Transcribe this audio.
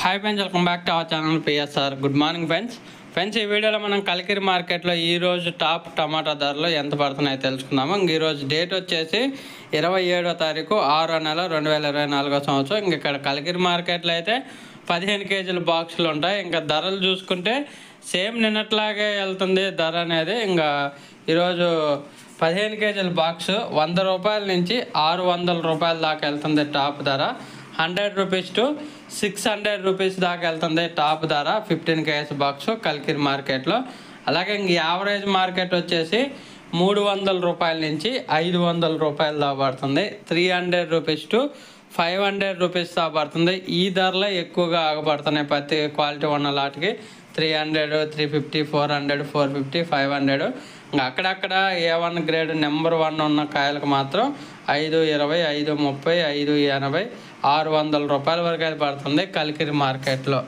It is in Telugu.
Hi friends, welcome back to our channel PSR. Good morning friends. ఈ వీడియోలో మనం కలికిరి మార్కెట్లో ఈరోజు టాప్ టమాటా ధరలు ఎంత పడుతున్నాయో తెలుసుకుందాము. ఈరోజు డేట్ వచ్చేసి 27వ తారీఖు 6వ నెల 2024 సంవత్సరం. ఇక్కడ కలికిరి మార్కెట్లో అయితే 15 కేజీల బాక్సులు ఉంటాయి. ఇంకా ధరలు చూసుకుంటే సేమ్ నిన్నట్లాగే వెళ్తుంది ధర అనేది. ఇంకా ఈరోజు 15 కేజీల బాక్స్ 100 రూపాయల నుంచి 600 రూపాయల దాకా వెళ్తుంది టాప్ ధర. 100 రూపీస్ టు 600 రూపీస్ దాకా వెళ్తుంది టాప్ ధర 15 కేజీ బాక్స్ కలికిరి మార్కెట్లో. అలాగే ఇంక యావరేజ్ మార్కెట్ వచ్చేసి 300 రూపాయల నుంచి 500 రూపాయల దాకా పడుతుంది. 300 రూపీస్ టు 500 రూపీస్ దాకా పడుతుంది. ఈ ధరలో ఎక్కువగా ఆగపడుతున్నాయి ప్రతి క్వాలిటీ ఉన్న లాట్కి. 300, 350, 400, 450, 500. ఇంకా అక్కడక్కడ A1 గ్రేడ్ నెంబర్ 1 ఉన్న కాయలకు మాత్రం 520, 530, 580, 600 రూపాయల వరకు అయితే పడుతుంది కలికిరి మార్కెట్లో.